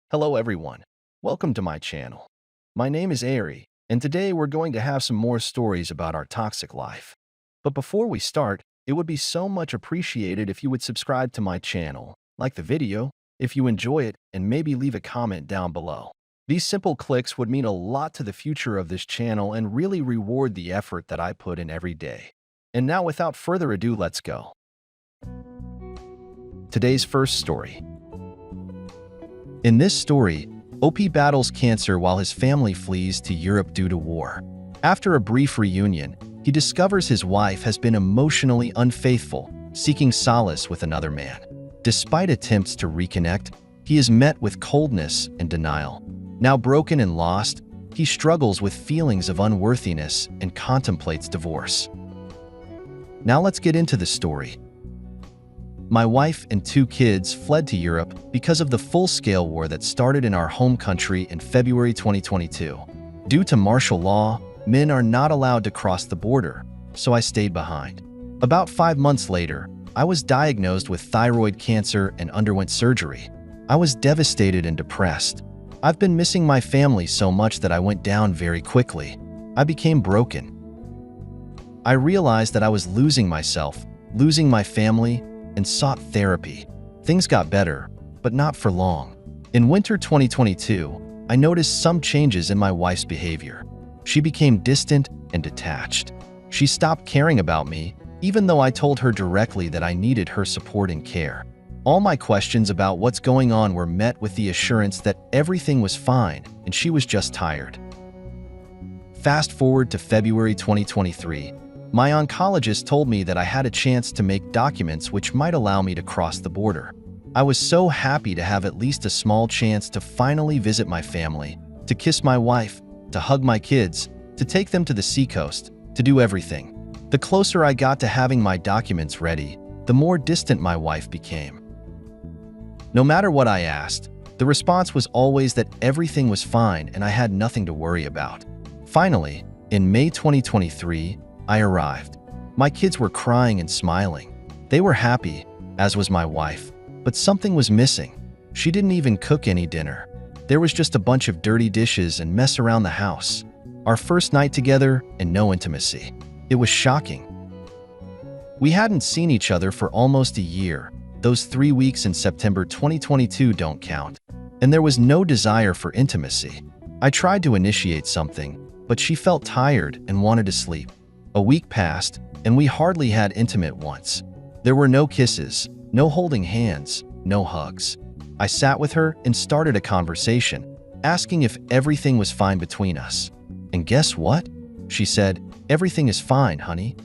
Hello everyone, welcome to my channel. My name is Ari, and today we're going to have some more stories about our toxic life. But before we start, it would be so much appreciated if you would subscribe to my channel, like the video, if you enjoy it, and maybe leave a comment down below. These simple clicks would mean a lot to the future of this channel and really reward the effort that I put in every day. And now without further ado, let's go. Today's first story. In this story, OP battles cancer while his family flees to Europe due to war. After a brief reunion, he discovers his wife has been emotionally unfaithful, seeking solace with another man. Despite attempts to reconnect, he is met with coldness and denial. Now broken and lost, he struggles with feelings of unworthiness and contemplates divorce. Now let's get into the story. My wife and 2 kids fled to Europe because of the full-scale war that started in our home country in February 2022. Due to martial law, men are not allowed to cross the border, so I stayed behind. About 5 months later, I was diagnosed with thyroid cancer and underwent surgery. I was devastated and depressed. I've been missing my family so much that I went down very quickly. I became broken. I realized that I was losing myself, losing my family, and sought therapy. Things got better, but not for long. In winter 2022, I noticed some changes in my wife's behavior. She became distant and detached. She stopped caring about me, even though I told her directly that I needed her support and care. All my questions about what's going on were met with the assurance that everything was fine and she was just tired. Fast forward to February 2023. My oncologist told me that I had a chance to make documents which might allow me to cross the border. I was so happy to have at least a small chance to finally visit my family, to kiss my wife, to hug my kids, to take them to the seacoast, to do everything. The closer I got to having my documents ready, the more distant my wife became. No matter what I asked, the response was always that everything was fine and I had nothing to worry about. Finally, in May 2023, I arrived. My kids were crying and smiling. They were happy, as was my wife, but something was missing. She didn't even cook any dinner. There was just a bunch of dirty dishes and mess around the house. Our first night together and no intimacy. It was shocking. We hadn't seen each other for almost a year. Those 3 weeks in September 2022 don't count. And there was no desire for intimacy. I tried to initiate something, but she felt tired and wanted to sleep. A week passed, and we hardly had intimate once. There were no kisses, no holding hands, no hugs. I sat with her and started a conversation, asking if everything was fine between us. And guess what? She said, "Everything is fine, honey.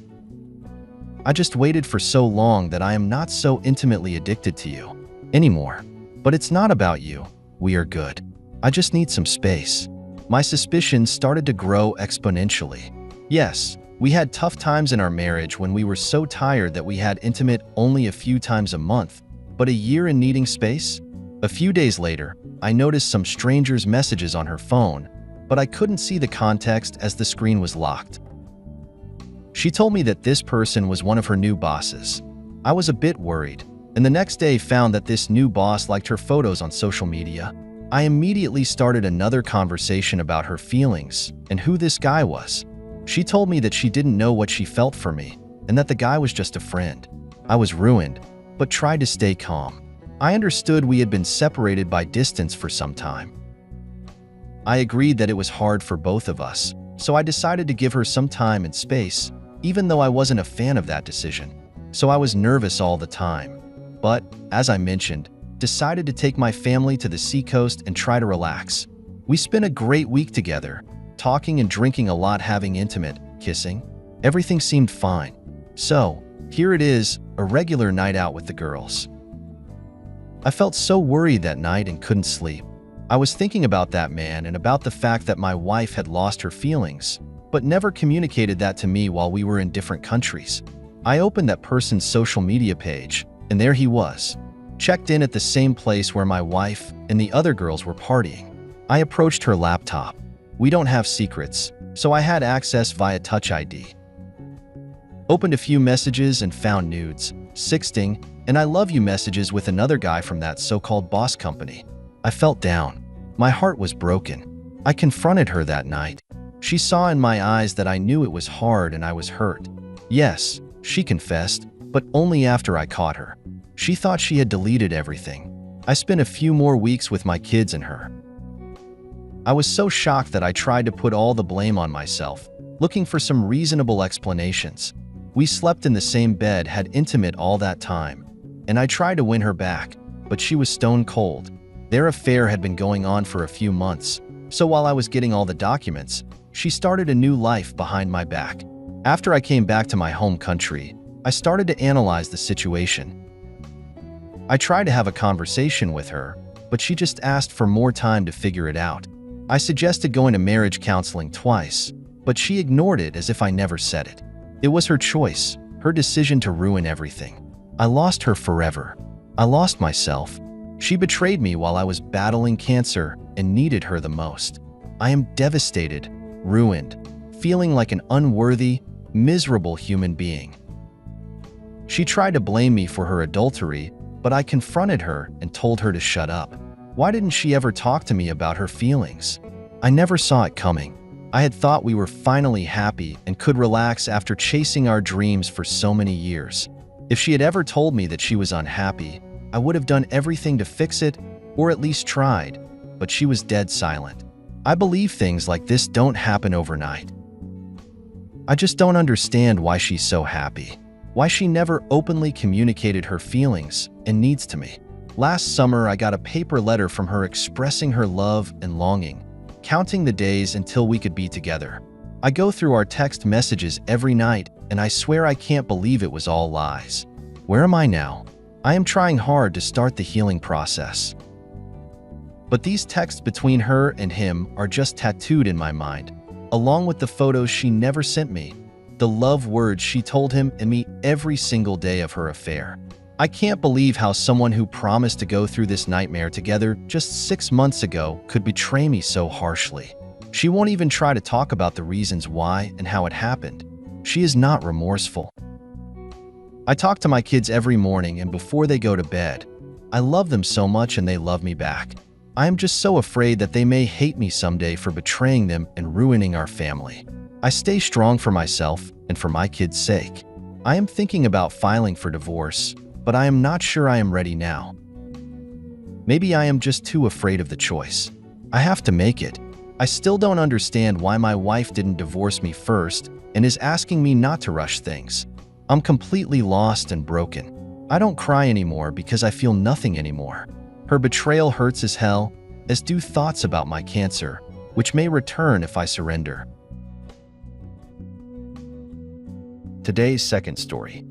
I just waited for so long that I am not so intimately addicted to you anymore. But it's not about you. We are good. I just need some space." My suspicions started to grow exponentially. Yes, we had tough times in our marriage when we were so tired that we had intimate only a few times a month, but a year in needing space? A few days later, I noticed some stranger's messages on her phone, but I couldn't see the context as the screen was locked. She told me that this person was one of her new bosses. I was a bit worried, and the next day found that this new boss liked her photos on social media. I immediately started another conversation about her feelings and who this guy was. She told me that she didn't know what she felt for me and that the guy was just a friend. I was ruined, but tried to stay calm. I understood we had been separated by distance for some time. I agreed that it was hard for both of us, so I decided to give her some time and space, even though I wasn't a fan of that decision. So I was nervous all the time. But, as I mentioned, decided to take my family to the seacoast and try to relax. We spent a great week together, talking and drinking a lot, having intimate, kissing. Everything seemed fine. So, here it is, a regular night out with the girls. I felt so worried that night and couldn't sleep. I was thinking about that man and about the fact that my wife had lost her feelings, but never communicated that to me while we were in different countries. I opened that person's social media page, and there he was, checked in at the same place where my wife and the other girls were partying. I approached her laptop. We don't have secrets, so I had access via Touch ID. Opened a few messages and found nudes, sexting, and I love you messages with another guy from that so-called boss company. I felt down. My heart was broken. I confronted her that night. She saw in my eyes that I knew it was hard and I was hurt. Yes, she confessed, but only after I caught her. She thought she had deleted everything. I spent a few more weeks with my kids and her. I was so shocked that I tried to put all the blame on myself, looking for some reasonable explanations. We slept in the same bed, had intimate all that time, and I tried to win her back, but she was stone cold. Their affair had been going on for a few months, so while I was getting all the documents, she started a new life behind my back. After I came back to my home country, I started to analyze the situation. I tried to have a conversation with her, but she just asked for more time to figure it out. I suggested going to marriage counseling twice, but she ignored it as if I never said it. It was her choice, her decision to ruin everything. I lost her forever. I lost myself. She betrayed me while I was battling cancer and needed her the most. I am devastated, ruined, feeling like an unworthy, miserable human being. She tried to blame me for her adultery, but I confronted her and told her to shut up. Why didn't she ever talk to me about her feelings? I never saw it coming. I had thought we were finally happy and could relax after chasing our dreams for so many years. If she had ever told me that she was unhappy, I would have done everything to fix it, or at least tried, but she was dead silent. I believe things like this don't happen overnight. I just don't understand why she's so happy, why she never openly communicated her feelings and needs to me. Last summer, I got a paper letter from her expressing her love and longing, counting the days until we could be together. I go through our text messages every night, and I swear I can't believe it was all lies. Where am I now? I am trying hard to start the healing process. But these texts between her and him are just tattooed in my mind, along with the photos she never sent me, the love words she told him and me every single day of her affair. I can't believe how someone who promised to go through this nightmare together just 6 months ago could betray me so harshly. She won't even try to talk about the reasons why and how it happened. She is not remorseful. I talk to my kids every morning and before they go to bed. I love them so much and they love me back. I am just so afraid that they may hate me someday for betraying them and ruining our family. I stay strong for myself and for my kids' sake. I am thinking about filing for divorce, but I am not sure I am ready now. Maybe I am just too afraid of the choice. I have to make it. I still don't understand why my wife didn't divorce me first and is asking me not to rush things. I'm completely lost and broken. I don't cry anymore because I feel nothing anymore. Her betrayal hurts as hell, as do thoughts about my cancer, which may return if I surrender. Today's second story.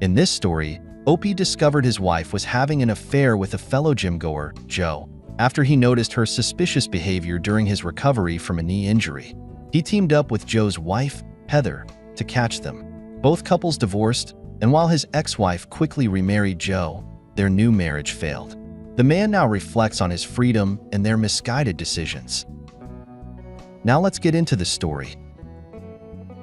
In this story, Opie discovered his wife was having an affair with a fellow gym-goer, Joe, after he noticed her suspicious behavior during his recovery from a knee injury. He teamed up with Joe's wife, Heather, to catch them. Both couples divorced, and while his ex-wife quickly remarried Joe, their new marriage failed. The man now reflects on his freedom and their misguided decisions. Now let's get into the story.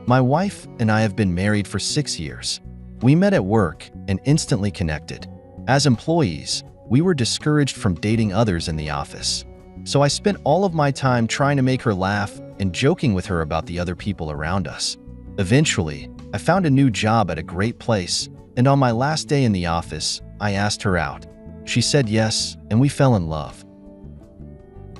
My wife and I have been married for 6 years. We met at work and instantly connected. As employees, we were discouraged from dating others in the office. So I spent all of my time trying to make her laugh and joking with her about the other people around us. Eventually, I found a new job at a great place, and on my last day in the office, I asked her out. She said yes, and we fell in love.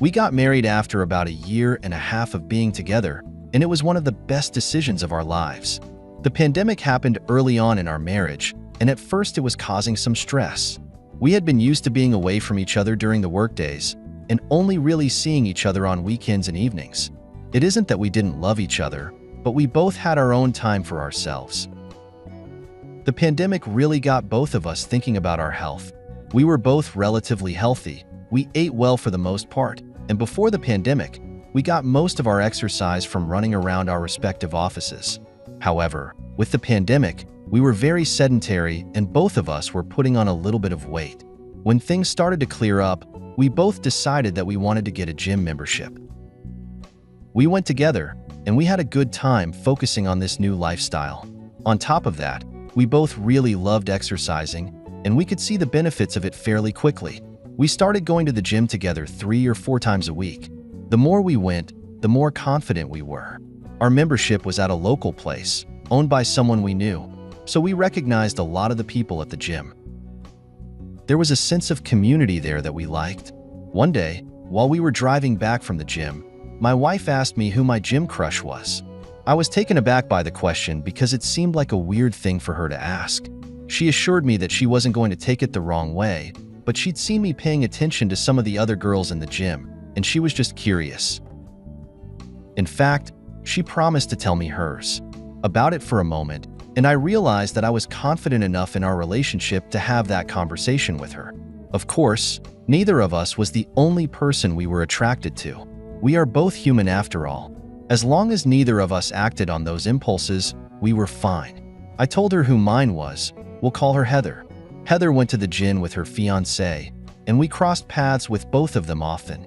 We got married after about 1.5 years of being together, and it was one of the best decisions of our lives. The pandemic happened early on in our marriage, and at first it was causing some stress. We had been used to being away from each other during the workdays, and only really seeing each other on weekends and evenings. It isn't that we didn't love each other, but we both had our own time for ourselves. The pandemic really got both of us thinking about our health. We were both relatively healthy. We ate well for the most part, and before the pandemic, we got most of our exercise from running around our respective offices. However, with the pandemic, we were very sedentary and both of us were putting on a little bit of weight. When things started to clear up, we both decided that we wanted to get a gym membership. We went together, and we had a good time focusing on this new lifestyle. On top of that, we both really loved exercising, and we could see the benefits of it fairly quickly. We started going to the gym together 3 or 4 times a week. The more we went, the more confident we were. Our membership was at a local place, owned by someone we knew, so we recognized a lot of the people at the gym. There was a sense of community there that we liked. One day, while we were driving back from the gym, my wife asked me who my gym crush was. I was taken aback by the question because it seemed like a weird thing for her to ask. She assured me that she wasn't going to take it the wrong way, but she'd seen me paying attention to some of the other girls in the gym, and she was just curious. In fact, she promised to tell me hers. About it for a moment, and I realized that I was confident enough in our relationship to have that conversation with her. Of course, neither of us was the only person we were attracted to. We are both human after all. As long as neither of us acted on those impulses, we were fine. I told her who mine was. We'll call her Heather. Heather went to the gym with her fiancé, and we crossed paths with both of them often.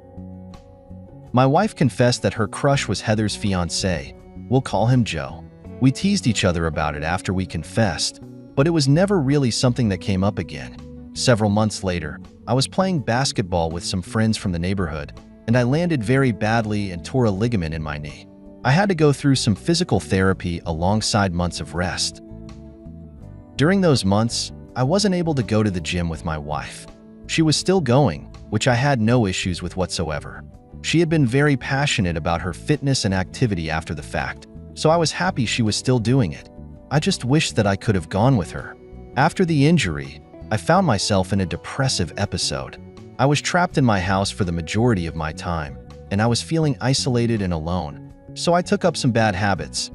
My wife confessed that her crush was Heather's fiancé. We'll call him Joe. We teased each other about it after we confessed, but it was never really something that came up again. Several months later, I was playing basketball with some friends from the neighborhood, and I landed very badly and tore a ligament in my knee. I had to go through some physical therapy alongside months of rest. During those months, I wasn't able to go to the gym with my wife. She was still going, which I had no issues with whatsoever. She had been very passionate about her fitness and activity after the fact, so I was happy she was still doing it. I just wished that I could have gone with her. After the injury, I found myself in a depressive episode. I was trapped in my house for the majority of my time, and I was feeling isolated and alone, so I took up some bad habits.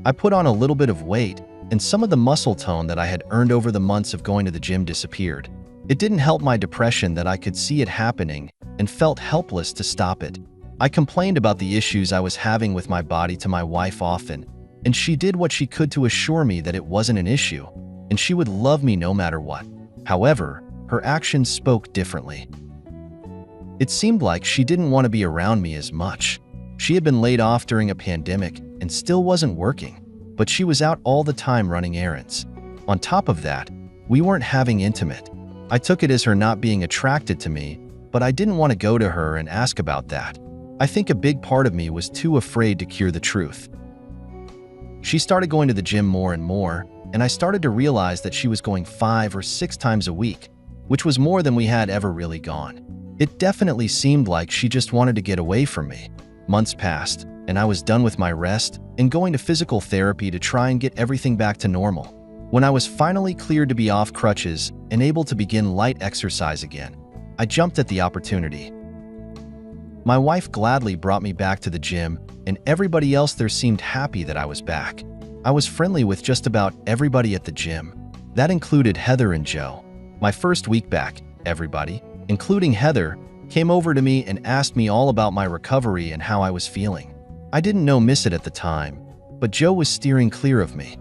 I put on a little bit of weight, and some of the muscle tone that I had earned over the months of going to the gym disappeared. It didn't help my depression that I could see it happening and felt helpless to stop it. I complained about the issues I was having with my body to my wife often, and she did what she could to assure me that it wasn't an issue, and she would love me no matter what. However, her actions spoke differently. It seemed like she didn't want to be around me as much. She had been laid off during a pandemic and still wasn't working, but she was out all the time running errands. On top of that, we weren't having intimate. I took it as her not being attracted to me, but I didn't want to go to her and ask about that. I think a big part of me was too afraid to hear the truth. She started going to the gym more and more, and I started to realize that she was going 5 or 6 times a week, which was more than we had ever really gone. It definitely seemed like she just wanted to get away from me. Months passed, and I was done with my rest and going to physical therapy to try and get everything back to normal. When I was finally cleared to be off crutches and able to begin light exercise again, I jumped at the opportunity. My wife gladly brought me back to the gym, and everybody else there seemed happy that I was back. I was friendly with just about everybody at the gym. That included Heather and Joe. My first week back, everybody, including Heather, came over to me and asked me all about my recovery and how I was feeling. I didn't miss it at the time, but Joe was steering clear of me.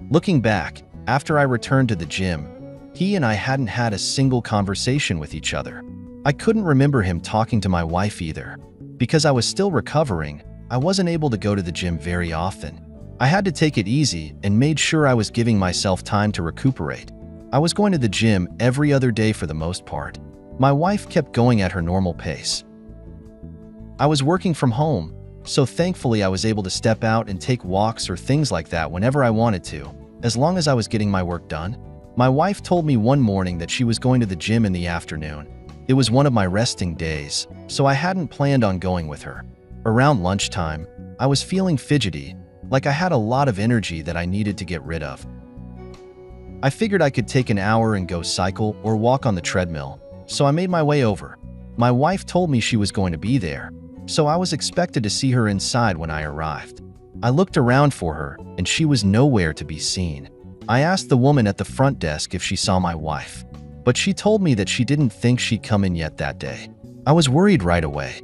Looking back, after I returned to the gym, he and I hadn't had a single conversation with each other. I couldn't remember him talking to my wife either. Because I was still recovering, I wasn't able to go to the gym very often. I had to take it easy and made sure I was giving myself time to recuperate. I was going to the gym every other day for the most part. My wife kept going at her normal pace. I was working from home, so thankfully I was able to step out and take walks or things like that whenever I wanted to, as long as I was getting my work done. My wife told me one morning that she was going to the gym in the afternoon. It was one of my resting days, so I hadn't planned on going with her. Around lunchtime, I was feeling fidgety, like I had a lot of energy that I needed to get rid of. I figured I could take an hour and go cycle or walk on the treadmill, so I made my way over. My wife told me she was going to be there, so I was expected to see her inside when I arrived. I looked around for her, and she was nowhere to be seen. I asked the woman at the front desk if she saw my wife, but she told me that she didn't think she'd come in yet that day. I was worried right away.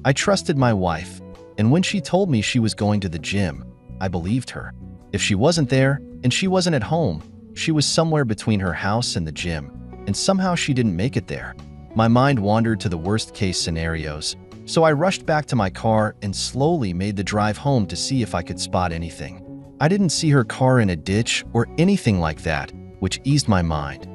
I trusted my wife, and when she told me she was going to the gym, I believed her. If she wasn't there, and she wasn't at home, she was somewhere between her house and the gym, and somehow she didn't make it there. My mind wandered to the worst-case scenarios, so I rushed back to my car and slowly made the drive home to see if I could spot anything. I didn't see her car in a ditch or anything like that, which eased my mind.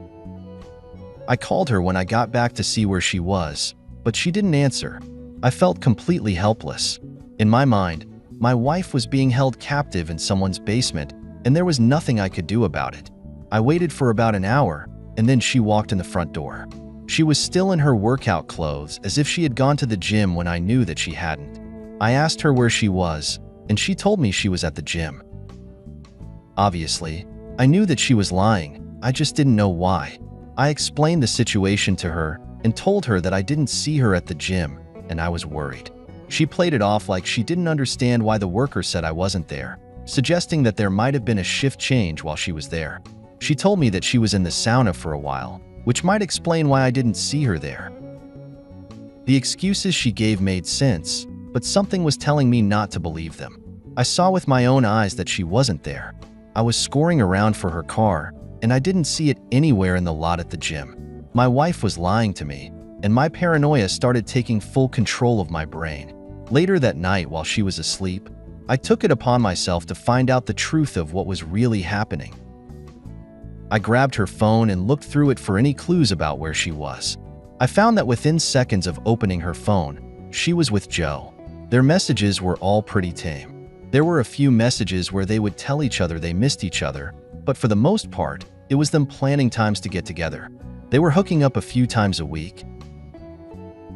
I called her when I got back to see where she was, but she didn't answer. I felt completely helpless. In my mind, my wife was being held captive in someone's basement, and there was nothing I could do about it. I waited for about an hour, and then she walked in the front door. She was still in her workout clothes, as if she had gone to the gym when I knew that she hadn't. I asked her where she was, and she told me she was at the gym. Obviously, I knew that she was lying. I just didn't know why. I explained the situation to her and told her that I didn't see her at the gym, and I was worried. She played it off like she didn't understand why the worker said I wasn't there, suggesting that there might have been a shift change while she was there. She told me that she was in the sauna for a while, which might explain why I didn't see her there. The excuses she gave made sense, but something was telling me not to believe them. I saw with my own eyes that she wasn't there. I was scoring around for her car, and I didn't see it anywhere in the lot at the gym. My wife was lying to me, and my paranoia started taking full control of my brain. Later that night, while she was asleep, I took it upon myself to find out the truth of what was really happening. I grabbed her phone and looked through it for any clues about where she was. I found that within seconds of opening her phone, she was with Joe. Their messages were all pretty tame. There were a few messages where they would tell each other they missed each other, but for the most part, it was them planning times to get together. They were hooking up a few times a week.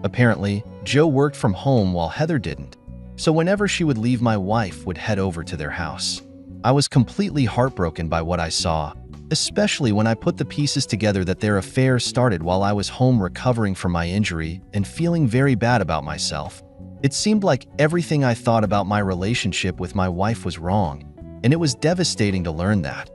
Apparently, Joe worked from home while Heather didn't, so whenever she would leave, my wife would head over to their house. I was completely heartbroken by what I saw, especially when I put the pieces together that their affair started while I was home recovering from my injury and feeling very bad about myself. It seemed like everything I thought about my relationship with my wife was wrong, and it was devastating to learn that.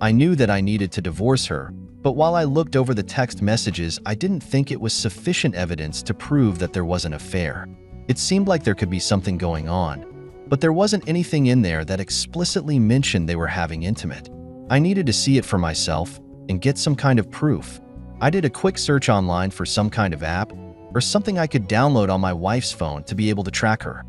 I knew that I needed to divorce her, but while I looked over the text messages, I didn't think it was sufficient evidence to prove that there was an affair. It seemed like there could be something going on, but there wasn't anything in there that explicitly mentioned they were having intimate. I needed to see it for myself and get some kind of proof. I did a quick search online for some kind of app or something I could download on my wife's phone to be able to track her.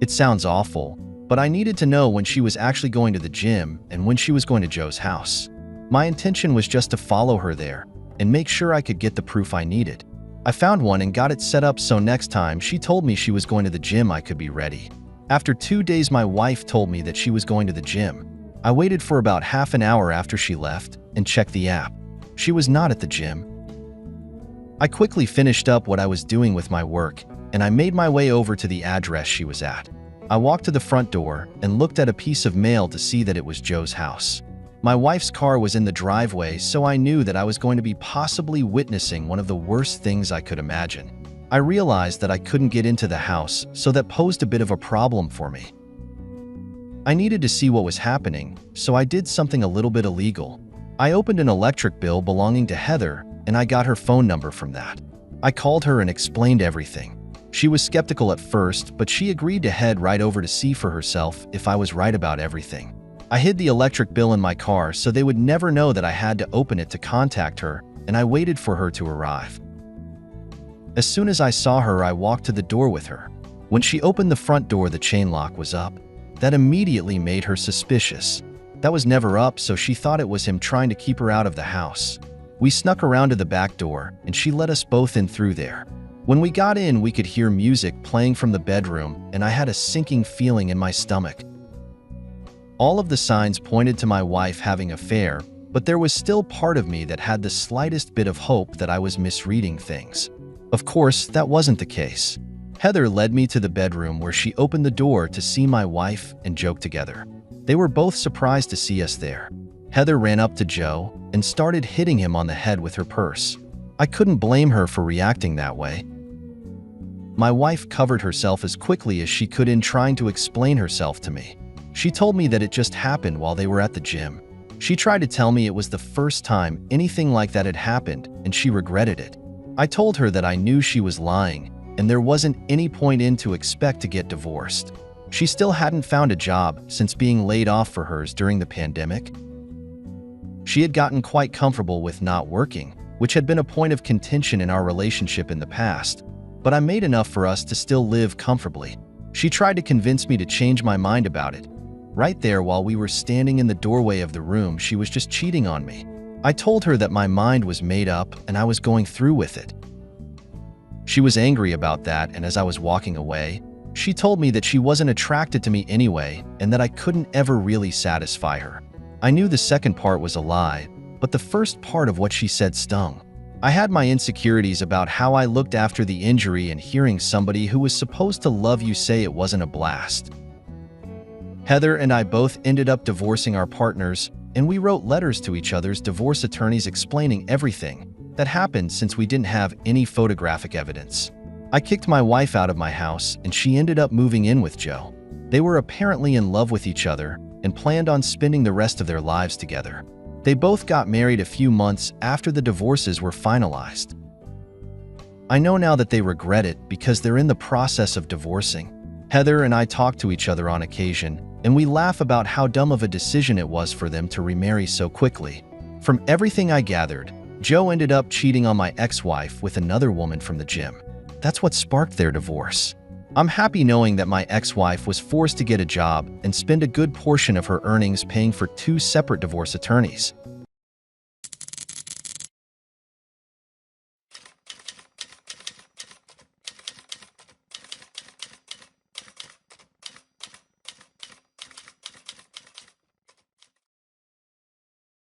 It sounds awful, but I needed to know when she was actually going to the gym and when she was going to Joe's house. My intention was just to follow her there and make sure I could get the proof I needed. I found one and got it set up so next time she told me she was going to the gym, I could be ready. After 2 days, my wife told me that she was going to the gym. I waited for about half an hour after she left and checked the app. She was not at the gym. I quickly finished up what I was doing with my work, and I made my way over to the address she was at. I walked to the front door and looked at a piece of mail to see that it was Joe's house. My wife's car was in the driveway, so I knew that I was going to be possibly witnessing one of the worst things I could imagine. I realized that I couldn't get into the house, so that posed a bit of a problem for me. I needed to see what was happening, so I did something a little bit illegal. I opened an electric bill belonging to Heather, and I got her phone number from that. I called her and explained everything. She was skeptical at first, but she agreed to head right over to see for herself if I was right about everything. I hid the electric bill in my car so they would never know that I had to open it to contact her, and I waited for her to arrive. As soon as I saw her, I walked to the door with her. When she opened the front door, the chain lock was up. That immediately made her suspicious. That was never up, so she thought it was him trying to keep her out of the house. We snuck around to the back door, and she let us both in through there. When we got in, we could hear music playing from the bedroom, and I had a sinking feeling in my stomach. All of the signs pointed to my wife having an affair, but there was still part of me that had the slightest bit of hope that I was misreading things. Of course, that wasn't the case. Heather led me to the bedroom where she opened the door to see my wife and Joe together. They were both surprised to see us there. Heather ran up to Joe and started hitting him on the head with her purse. I couldn't blame her for reacting that way. My wife covered herself as quickly as she could in trying to explain herself to me. She told me that it just happened while they were at the gym. She tried to tell me it was the first time anything like that had happened and she regretted it. I told her that I knew she was lying and there wasn't any point in to expect to get divorced. She still hadn't found a job since being laid off for hers during the pandemic. She had gotten quite comfortable with not working, which had been a point of contention in our relationship in the past, but I made enough for us to still live comfortably. She tried to convince me to change my mind about it. Right there, while we were standing in the doorway of the room, she was just cheating on me. I told her that my mind was made up and I was going through with it. She was angry about that, and as I was walking away, she told me that she wasn't attracted to me anyway and that I couldn't ever really satisfy her. I knew the second part was a lie, but the first part of what she said stung. I had my insecurities about how I looked after the injury, and hearing somebody who was supposed to love you say it wasn't a blast. Heather and I both ended up divorcing our partners, and we wrote letters to each other's divorce attorneys explaining everything that happened since we didn't have any photographic evidence. I kicked my wife out of my house, and she ended up moving in with Joe. They were apparently in love with each other and planned on spending the rest of their lives together. They both got married a few months after the divorces were finalized. I know now that they regret it because they're in the process of divorcing. Heather and I talk to each other on occasion, and we laugh about how dumb of a decision it was for them to remarry so quickly. From everything I gathered, Joe ended up cheating on my ex-wife with another woman from the gym. That's what sparked their divorce. I'm happy knowing that my ex-wife was forced to get a job and spend a good portion of her earnings paying for 2 separate divorce attorneys.